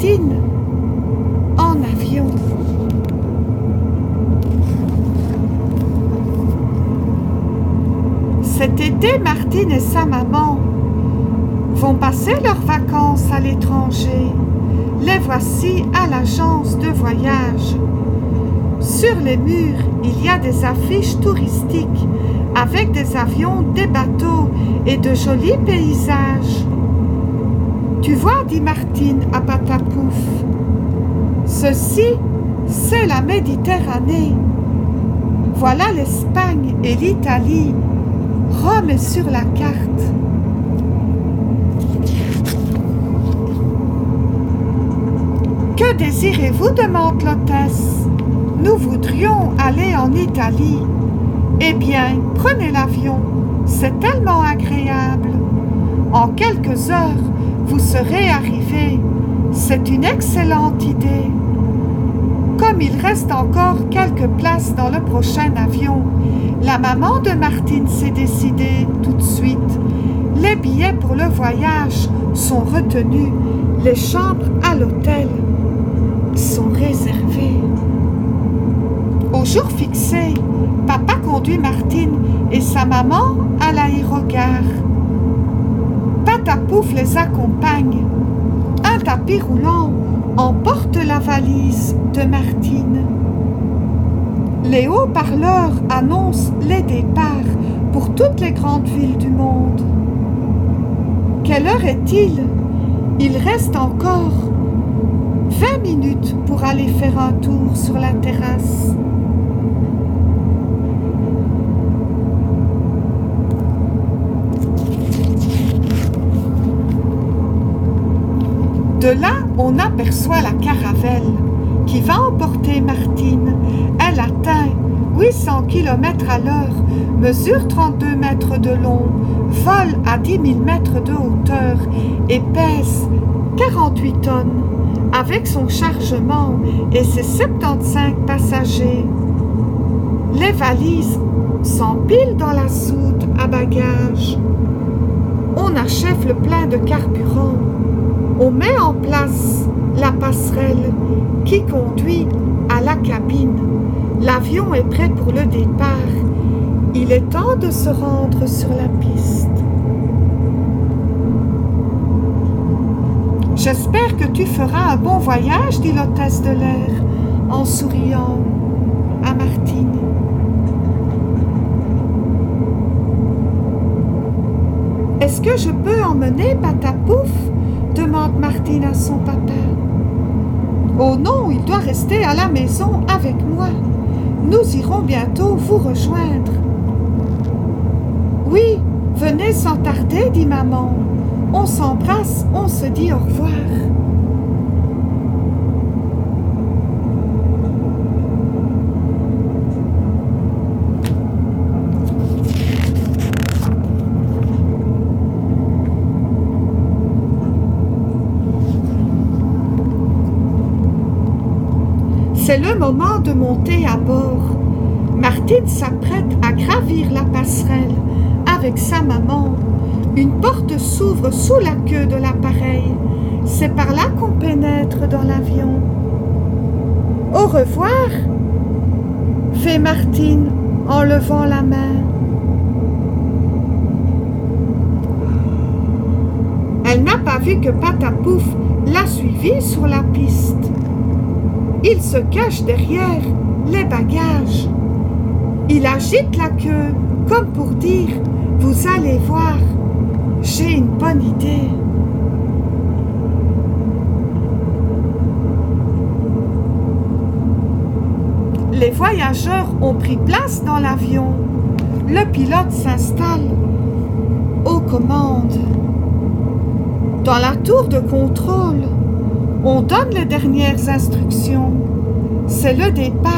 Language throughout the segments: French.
Martine en avion. Cet été, Martine et sa maman vont passer leurs vacances à l'étranger. Les voici à l'agence de voyage. Sur les murs, il y a des affiches touristiques avec des avions, des bateaux et de jolis paysages. Tu vois, dit Martine à Patapouf, ceci, c'est la Méditerranée. Voilà l'Espagne et l'Italie. Rome est sur la carte. Que désirez-vous demande l'hôtesse. Nous voudrions aller en Italie. Eh bien, prenez l'avion. C'est tellement agréable. En quelques heures, vous serez arrivés. C'est une excellente idée. Comme il reste encore quelques places dans le prochain avion, la maman de Martine s'est décidée tout de suite. Les billets pour le voyage sont retenus. Les chambres à l'hôtel sont réservées. Au jour fixé, papa conduit Martine et sa maman à l'aérogare. Patapouf les accompagne. Un tapis roulant emporte la valise de Martine. Les haut-parleurs annoncent les départs pour toutes les grandes villes du monde. Quelle heure est-il? Il reste encore 20 minutes pour aller faire un tour sur la terrasse. De là, on aperçoit la caravelle qui va emporter Martine. Elle atteint 800 km à l'heure, mesure 32 mètres de long, vole à 10 000 mètres de hauteur et pèse 48 tonnes avec son chargement et ses 75 passagers. Les valises s'empilent dans la soute à bagages. On achève le plein de carburant. On met en place la passerelle qui conduit à la cabine. L'avion est prêt pour le départ. Il est temps de se rendre sur la piste. J'espère que tu feras un bon voyage, dit l'hôtesse de l'air en souriant à Martine. Est-ce que je peux emmener Patapouf? Demande Martine à son papa. Oh non, il doit rester à la maison avec moi. Nous irons bientôt vous rejoindre. Oui, venez sans tarder, dit maman. On s'embrasse, on se dit au revoir. C'est le moment de monter à bord. Martine s'apprête à gravir la passerelle avec sa maman. Une porte s'ouvre sous la queue de l'appareil. C'est par là qu'on pénètre dans l'avion. Au revoir, fait Martine en levant la main. Elle n'a pas vu que Patapouf l'a suivie sur la piste. Il se cache derrière les bagages. Il agite la queue comme pour dire « Vous allez voir, j'ai une bonne idée. » Les voyageurs ont pris place dans l'avion. Le pilote s'installe aux commandes. Dans la tour de contrôle, on donne les dernières instructions. C'est le départ.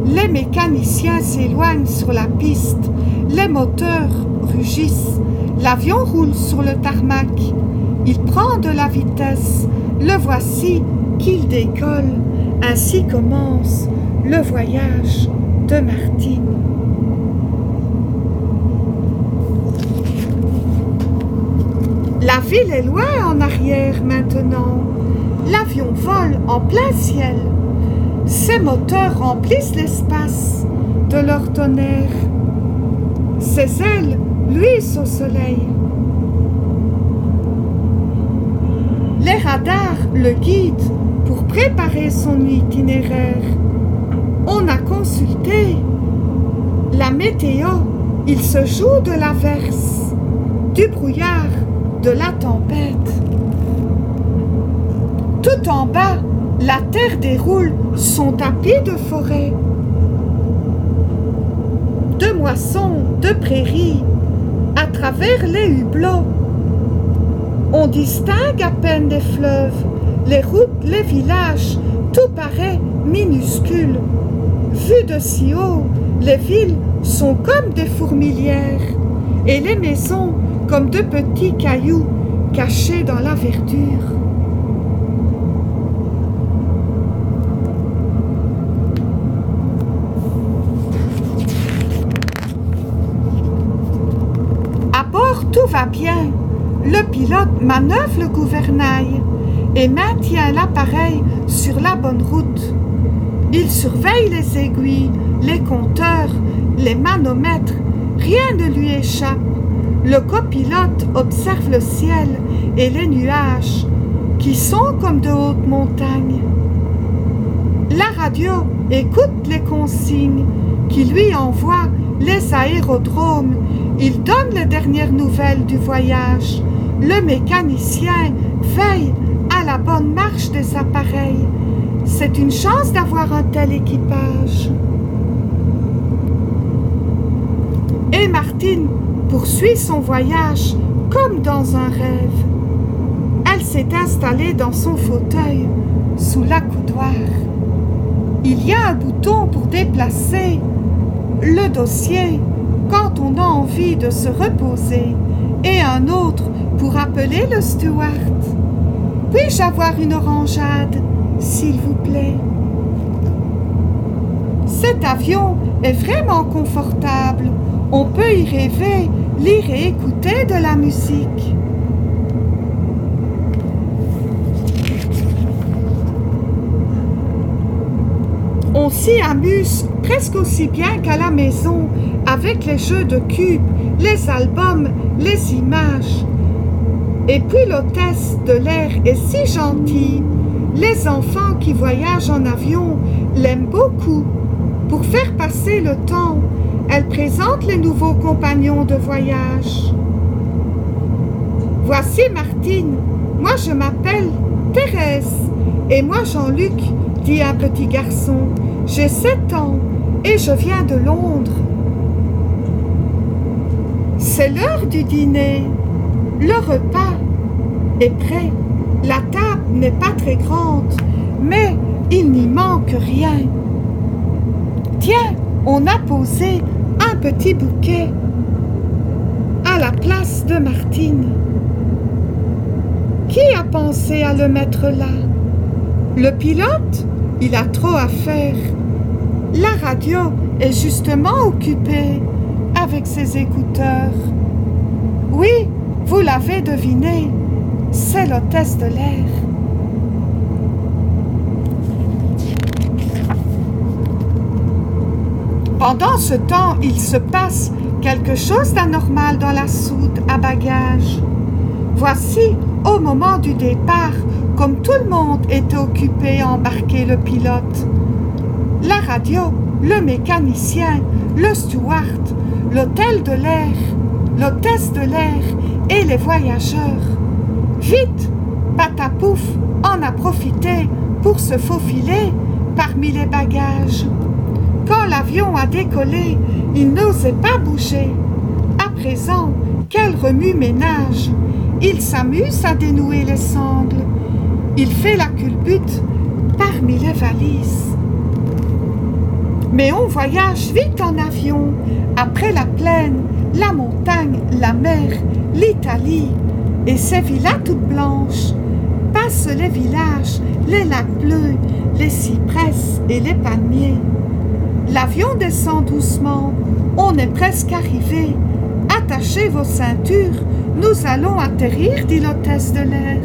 Les mécaniciens s'éloignent sur la piste. Les moteurs rugissent. L'avion roule sur le tarmac. Il prend de la vitesse. Le voici qu'il décolle. Ainsi commence le voyage de Martine. La ville est loin en arrière maintenant. l'avion vole en plein ciel. Ses moteurs remplissent l'espace de leur tonnerre. Ses ailes luisent au soleil. Les radars le guident pour préparer son itinéraire. On a consulté la météo. Il se joue de l'averse, du brouillard, de la tempête. Tout en bas, la terre déroule son tapis de forêt. De moissons, de prairies, à travers les hublots. On distingue à peine les fleuves, les routes, les villages, tout paraît minuscule. Vu de si haut, les villes sont comme des fourmilières et les maisons comme de petits cailloux cachés dans la verdure. À bord, tout va bien. Le pilote manœuvre le gouvernail et maintient l'appareil sur la bonne route. Il surveille les aiguilles, les compteurs, les manomètres. Rien ne lui échappe. Le copilote observe le ciel et les nuages, qui sont comme de hautes montagnes. La radio écoute les consignes qui lui envoient les aérodromes. Il donne les dernières nouvelles du voyage. Le mécanicien veille à la bonne marche des appareils. C'est une chance d'avoir un tel équipage. Et Martine poursuit son voyage comme dans un rêve. Elle s'est installée dans son fauteuil sous l'accoudoir. Il y a un bouton pour déplacer le dossier quand on a envie de se reposer et un autre pour appeler le steward. Puis-je avoir une orangeade, s'il vous plaît? Cet avion est vraiment confortable. On peut y rêver, lire et écouter de la musique. On s'y amuse presque aussi bien qu'à la maison avec les jeux de cubes, les albums, les images. Et puis l'hôtesse de l'air est si gentille. Les enfants qui voyagent en avion l'aiment beaucoup. Pour faire passer le temps, elle présente les nouveaux compagnons de voyage. Voici Martine. Moi je m'appelle Thérèse. Et moi Jean-Luc, dit un petit garçon. J'ai 7 ans et je viens de Londres. C'est l'heure du dîner. Le repas est prêt. La table n'est pas très grande, mais il n'y manque rien. Tiens, on a posé un petit bouquet à la place de Martine. Qui a pensé à le mettre là? Le pilote? Il a trop à faire. La radio est justement occupée avec ses écouteurs. Oui, vous l'avez deviné, c'est l'hôtesse de l'air. Pendant ce temps, il se passe quelque chose d'anormal dans la soute à bagages. Voici, au moment du départ, comme tout le monde était occupé à embarquer le pilote, la radio, le mécanicien, le steward, l'hôtel de l'air, l'hôtesse de l'air et les voyageurs. Vite, Patapouf en a profité pour se faufiler parmi les bagages. Quand l'avion a décollé, il n'osait pas bouger. À présent, quel remue-ménage! Il s'amuse à dénouer les sangles. Il fait la culbute parmi les valises. Mais on voyage vite en avion, après la plaine, la montagne, la mer, l'Italie, et ces villas toutes blanches. Passent les villages, les lacs bleus, les cypresses et les palmiers. L'avion descend doucement, on est presque arrivé. Attachez vos ceintures, nous allons atterrir, dit l'hôtesse de l'air.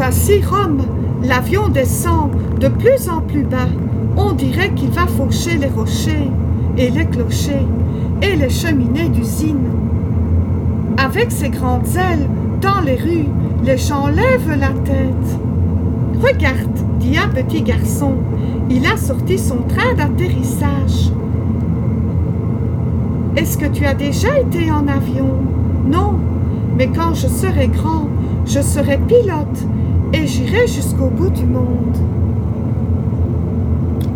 Voici Rome. L'avion descend de plus en plus bas. On dirait qu'il va faucher les rochers et les clochers et les cheminées d'usine. Avec ses grandes ailes, dans les rues, les gens lèvent la tête. « Regarde, dit un petit garçon, il a sorti son train d'atterrissage. »« Est-ce que tu as déjà été en avion? »« Non, mais quand je serai grand, je serai pilote et j'irai jusqu'au bout du monde. »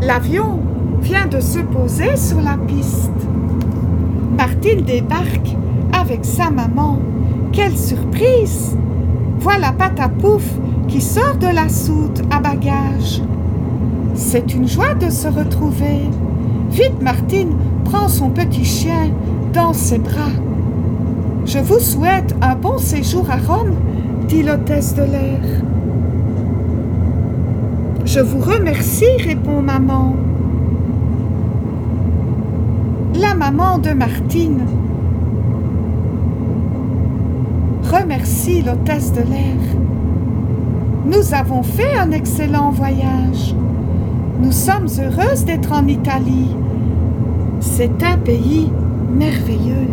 L'avion vient de se poser sur la piste. Martine débarque avec sa maman. Quelle surprise! Voilà Patapouf qui sort de la soute à bagages. C'est une joie de se retrouver. Vite, Martine prend son petit chien dans ses bras. « Je vous souhaite un bon séjour à Rome, » dit l'hôtesse de l'air. « Je vous remercie, » répond maman. La maman de Martine remercie l'hôtesse de l'air. Nous avons fait un excellent voyage. Nous sommes heureuses d'être en Italie. C'est un pays merveilleux.